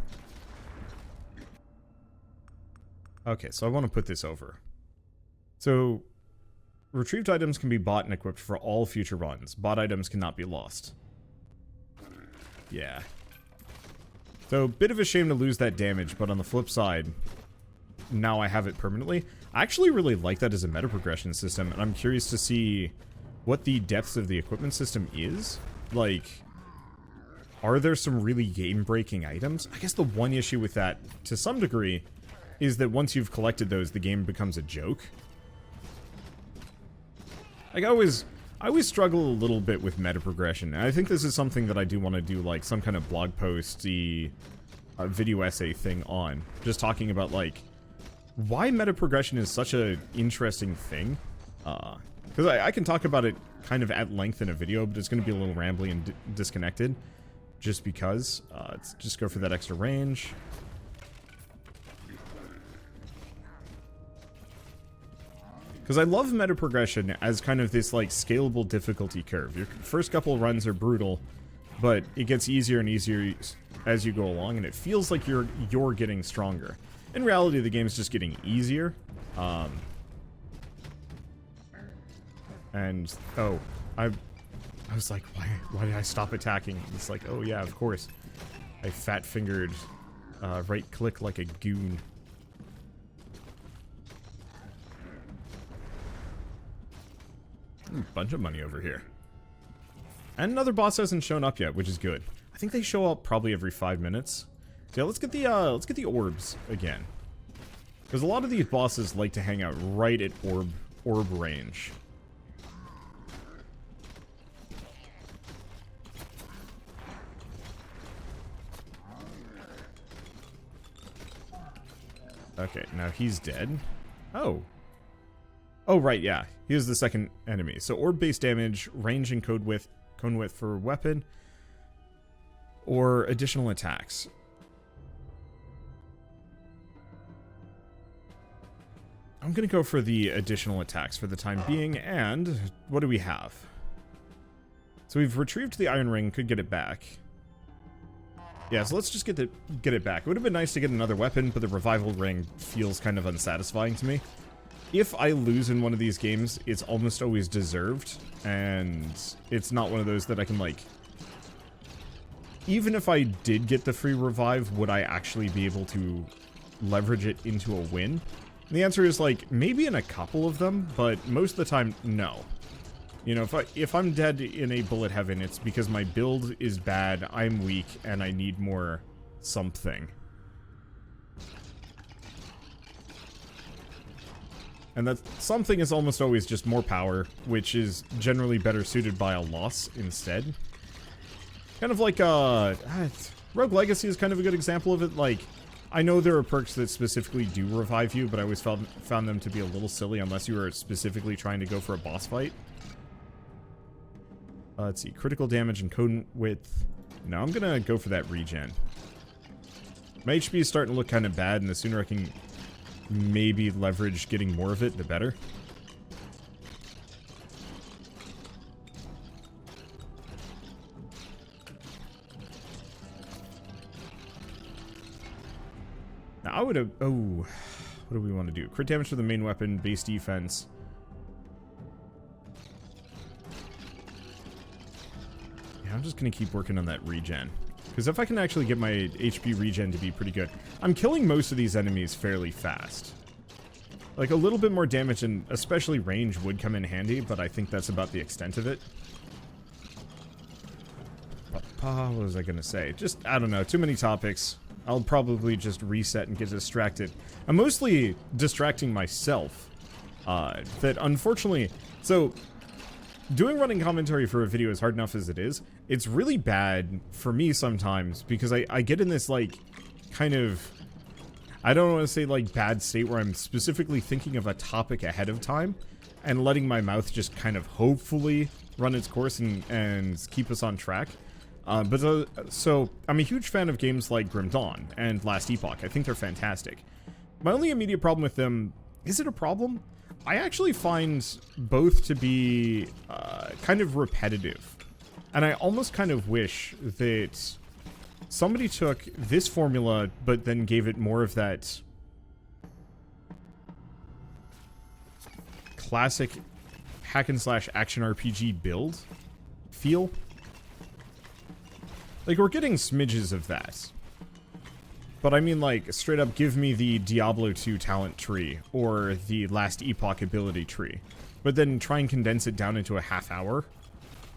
Okay, so I want to put this over. So, retrieved items can be bought and equipped for all future runs. Bought items cannot be lost. Yeah. So, bit of a shame to lose that damage, but on the flip side, now I have it permanently. I actually really like that as a meta progression system, and I'm curious to see what the depths of the equipment system is. Like, are there some really game-breaking items? I guess the one issue with that, to some degree, is that once you've collected those, the game becomes a joke. Like, I always struggle a little bit with meta progression, and I think this is something that I do want to do, like, some kind of blog post-y video essay thing on. Just talking about, like, why meta progression is such an interesting thing. Because I can talk about it kind of at length in a video, but it's going to be a little rambly and disconnected. just because. Let's just go for that extra range. Because I love meta progression as kind of this like scalable difficulty curve. Your first couple of runs are brutal, but it gets easier and easier as you go along, and it feels like you're getting stronger. In reality, the game's just getting easier. And oh, I was like, why did I stop attacking? It's like, oh yeah, of course. I fat-fingered right click like a goon. Bunch of money over here. And another boss hasn't shown up yet, which is good. I think they show up probably every 5 minutes. So yeah, let's get the orbs again. Because a lot of these bosses like to hang out right at orb range. Okay, now he's dead. Oh. Oh, right, yeah. He is the second enemy. So orb-based damage, range and cone width for weapon, or additional attacks. I'm gonna go for the additional attacks for the time being, and what do we have? So we've retrieved the iron ring, could get it back. Yeah, so let's just get it back. It would have been nice to get another weapon, but the revival ring feels kind of unsatisfying to me. If I lose in one of these games, it's almost always deserved, and it's not one of those that I can, like... Even if I did get the free revive, would I actually be able to leverage it into a win? And the answer is, like, maybe in a couple of them, but most of the time, no. You know, if I'm dead in a bullet heaven, it's because my build is bad, I'm weak, and I need more something. And that something is almost always just more power, which is generally better suited by a loss instead. Kind of like, Rogue Legacy is kind of a good example of it. Like, I know there are perks that specifically do revive you, but I always found them to be a little silly unless you were specifically trying to go for a boss fight. Let's see, critical damage and cone width. No, I'm gonna go for that regen. My HP is starting to look kind of bad, and the sooner I can maybe leverage getting more of it, the better. Now I would have... Oh, what do we want to do? Crit damage to the main weapon, base defense. Yeah, I'm just going to keep working on that regen. Because if I can actually get my HP regen to be pretty good... I'm killing most of these enemies fairly fast. Like, a little bit more damage and especially range would come in handy, but I think that's about the extent of it. What was I gonna say? Just, I don't know, too many topics. I'll probably just reset and get distracted. I'm mostly distracting myself. That unfortunately... So... Doing running commentary for a video is hard enough as it is. It's really bad for me sometimes because I get in this, like, kind of... I don't want to say, like, bad state where I'm specifically thinking of a topic ahead of time and letting my mouth just kind of hopefully run its course and keep us on track. So, I'm a huge fan of games like Grim Dawn and Last Epoch. I think they're fantastic. My only immediate problem with them... Is it a problem? I actually find both to be kind of repetitive. And I almost kind of wish that somebody took this formula, but then gave it more of that classic hack-and-slash action RPG build feel. Like, we're getting smidges of that. But I mean, like, straight up give me the Diablo 2 talent tree, or the Last Epoch ability tree. But then try and condense it down into a half hour.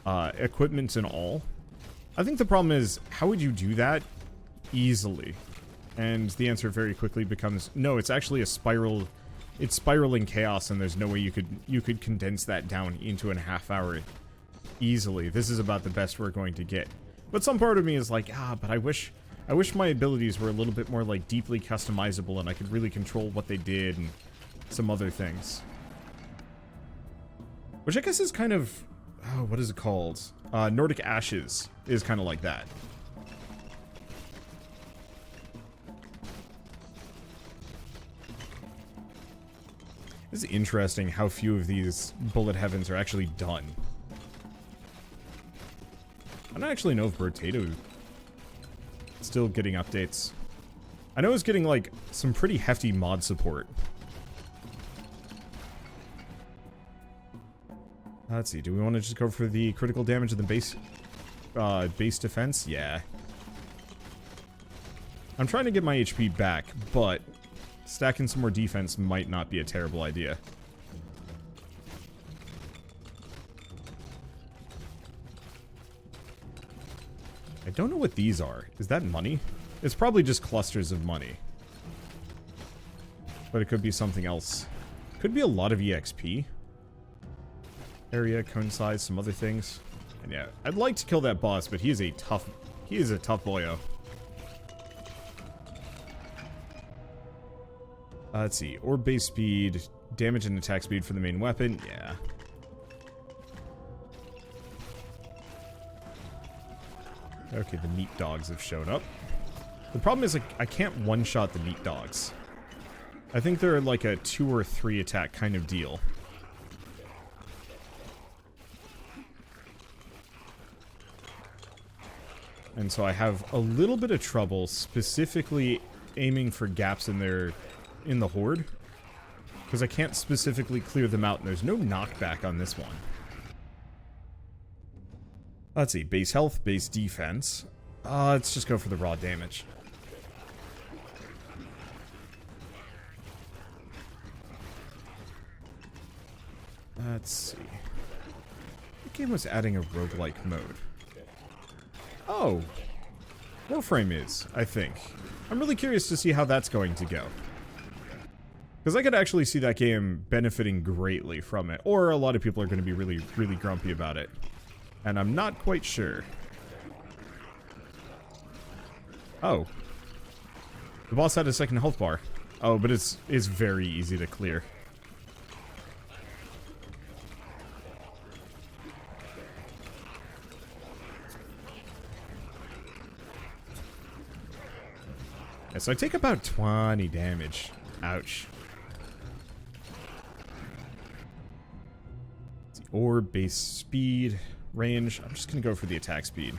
Equipment and all. I think the problem is, how would you do that easily? And the answer very quickly becomes, no, it's actually a spiral. It's spiraling chaos, and there's no way you could condense that down into a half hour easily. This is about the best we're going to get. But some part of me is like, but I wish my abilities were a little bit more, like, deeply customizable and I could really control what they did and some other things. Which I guess is kind of... Oh, what is it called? Nordic Ashes is kind of like that. This is interesting how few of these bullet heavens are actually done. I don't actually know if Brotato is still getting updates. I know it's getting, like, some pretty hefty mod support. Let's see, do we want to just go for the critical damage of the base defense? Yeah. I'm trying to get my HP back, but stacking some more defense might not be a terrible idea. I don't know what these are. Is that money? It's probably just clusters of money. But it could be something else. Could be a lot of EXP. Area, cone size, some other things. And yeah, I'd like to kill that boss, but he is a tough boyo. Let's see. Orb base speed, damage and attack speed for the main weapon. Yeah. Okay, the meat dogs have showed up. The problem is, like, I can't one-shot the meat dogs. I think they're like a 2 or 3 attack kind of deal. And so I have a little bit of trouble specifically aiming for gaps in the horde. Because I can't specifically clear them out, and there's no knockback on this one. Let's see, base health, base defense. Let's just go for the raw damage. Let's see. What game was adding a roguelike mode? Oh, Warframe is, I think. I'm really curious to see how that's going to go. Because I could actually see that game benefiting greatly from it. Or a lot of people are going to be really, really grumpy about it. And I'm not quite sure. Oh. The boss had a second health bar. Oh, but it's very easy to clear. Yeah, so I take about 20 damage. Ouch. Orb, base speed, range. I'm just gonna go for the attack speed.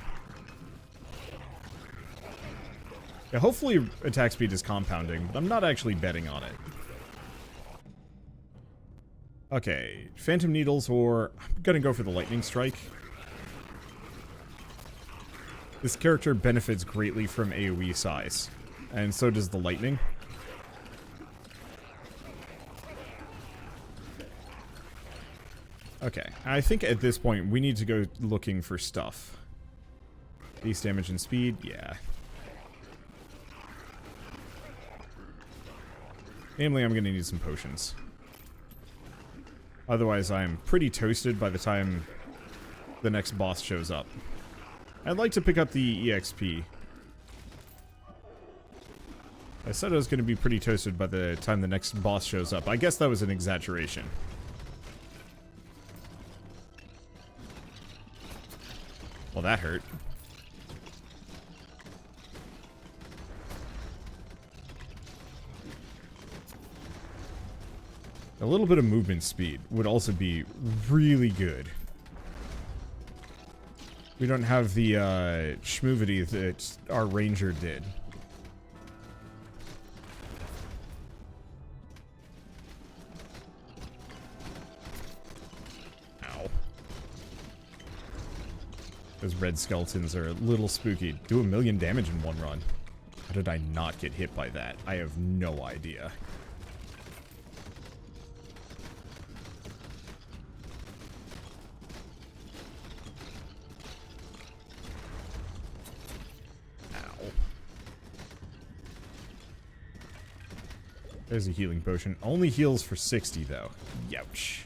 Yeah, hopefully attack speed is compounding, but I'm not actually betting on it. Okay, Phantom Needles, or I'm gonna go for the Lightning Strike. This character benefits greatly from AoE size, and so does the lightning. Okay, I think at this point we need to go looking for stuff. Base damage and speed, yeah. Namely, I'm gonna need some potions. Otherwise, I'm pretty toasted by the time the next boss shows up. I'd like to pick up the EXP. I said I was gonna be pretty toasted by the time the next boss shows up. I guess that was an exaggeration. Well, that hurt. A little bit of movement speed would also be really good. We don't have the schmoovity that our ranger did. Ow. Those red skeletons are a little spooky. Do 1,000,000 damage in one run. How did I not get hit by that? I have no idea. There's a healing potion. Only heals for 60, though. Youch.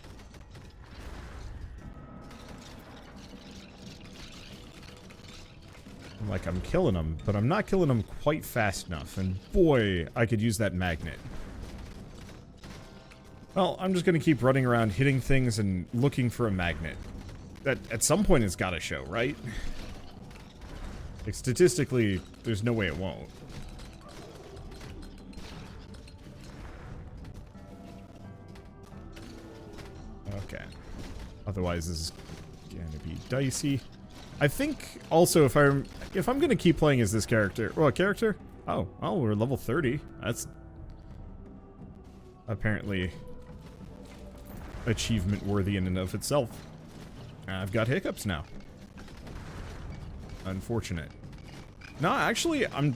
Like, I'm killing them, but I'm not killing them quite fast enough. And boy, I could use that magnet. Well, I'm just going to keep running around, hitting things, and looking for a magnet. That, at some point, it's got to show, right? Like, statistically, there's no way it won't. Okay. Otherwise, this is gonna be dicey. I think also if I'm gonna keep playing as this character, well, character. Oh, we're level 30. That's apparently achievement worthy in and of itself. I've got hiccups now. Unfortunate. No, actually, I'm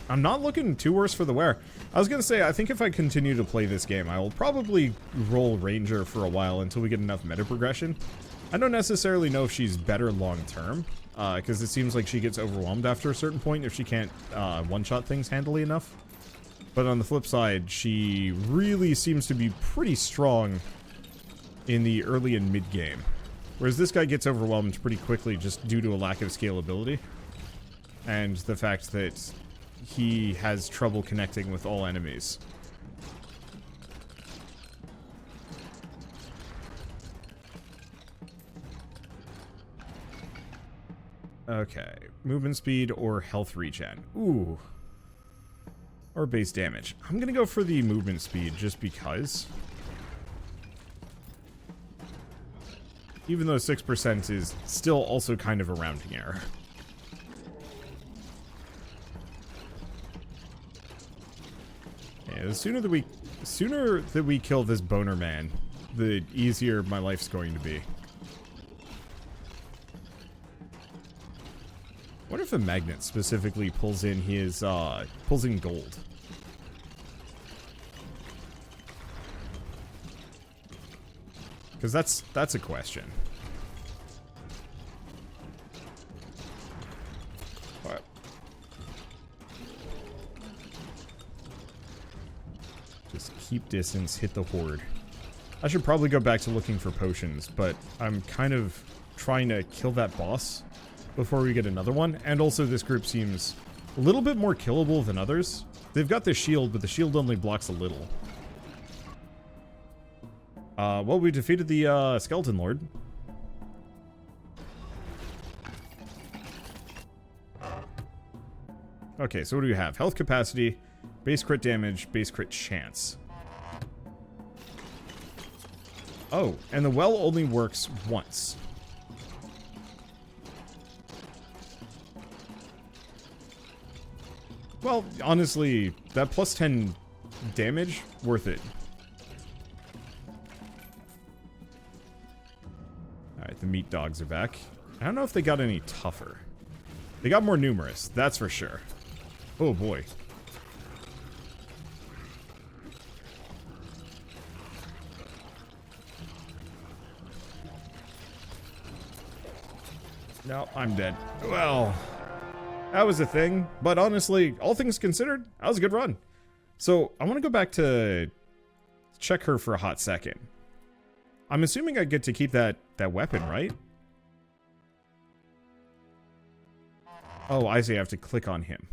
not looking too worse for the wear. I was gonna say, I think if I continue to play this game, I will probably roll Ranger for a while until we get enough meta progression. I don't necessarily know if she's better long-term, because it seems like she gets overwhelmed after a certain point if she can't one-shot things handily enough. But on the flip side, she really seems to be pretty strong in the early and mid-game. Whereas this guy gets overwhelmed pretty quickly just due to a lack of scalability. And the fact that he has trouble connecting with all enemies. Okay, movement speed or health regen. Ooh. Or base damage. I'm gonna go for the movement speed just because. Even though 6% is still also kind of a rounding error. Yeah, the sooner that we kill this boner man, the easier my life's going to be. What if a magnet specifically pulls in his, pulls in gold? Because that's a question. What? Just keep distance, hit the horde. I should probably go back to looking for potions, but I'm kind of trying to kill that boss before we get another one. And also this group seems a little bit more killable than others. They've got the shield, but the shield only blocks a little. Well, we defeated the, Skeleton Lord. Okay, so what do we have? Health capacity, base crit damage, base crit chance. Oh, and the well only works once. Well, honestly, that plus 10 damage, worth it. Alright, the meat dogs are back. I don't know if they got any tougher. They got more numerous, that's for sure. Oh boy. No, I'm dead. Well, that was a thing. But honestly, all things considered, that was a good run. So, I want to go back to check her for a hot second. I'm assuming I get to keep that weapon, right? Oh, I see. I have to click on him.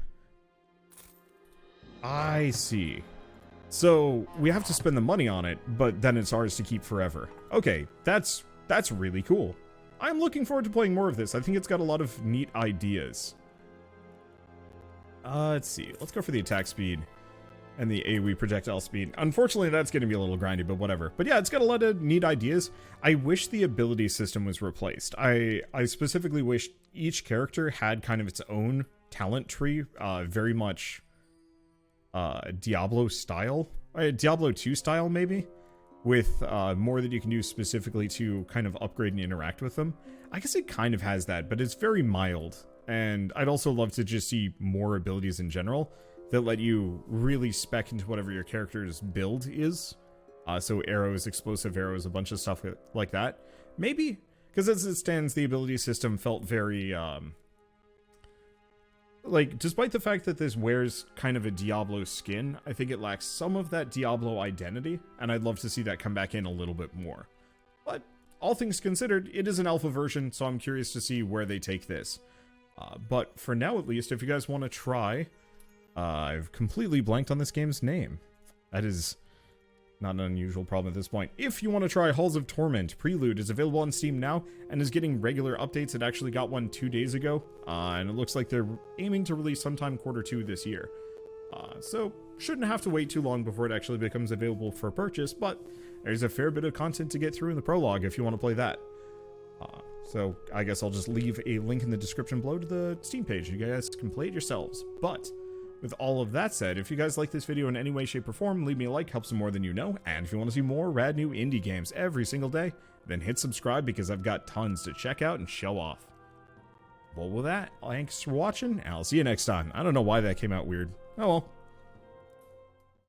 I see. So, we have to spend the money on it, but then it's ours to keep forever. Okay, that's really cool. I'm looking forward to playing more of this. I think it's got a lot of neat ideas. Let's see. Let's go for the attack speed and the AoE projectile speed. Unfortunately, that's going to be a little grindy, but whatever. But yeah, it's got a lot of neat ideas. I wish the ability system was replaced. I specifically wish each character had kind of its own talent tree, very much Diablo style. Diablo 2 style, maybe? With more that you can do specifically to kind of upgrade and interact with them. I guess it kind of has that, but it's very mild. And I'd also love to just see more abilities in general that let you really spec into whatever your character's build is. So arrows, explosive arrows, a bunch of stuff like that. Maybe, because as it stands, the ability system felt very, like, despite the fact that this wears kind of a Diablo skin, I think it lacks some of that Diablo identity, and I'd love to see that come back in a little bit more. But, all things considered, it is an alpha version, so I'm curious to see where they take this. But for now, at least, if you guys want to try, I've completely blanked on this game's name. That is not an unusual problem at this point. If you want to try Halls of Torment, Prelude is available on Steam now and is getting regular updates. It actually got one 2 days ago, and it looks like they're aiming to release sometime Q2 this year. So shouldn't have to wait too long before it actually becomes available for purchase, but there's a fair bit of content to get through in the prologue if you want to play that. So I guess I'll just leave a link in the description below to the Steam page. You guys can play it yourselves. But with all of that said, if you guys like this video in any way, shape, or form, leave me a like, helps them more than you know. And if you want to see more rad new indie games every single day, then hit subscribe because I've got tons to check out and show off. Well, with that, thanks for watching, and I'll see you next time. I don't know why that came out weird. Oh well.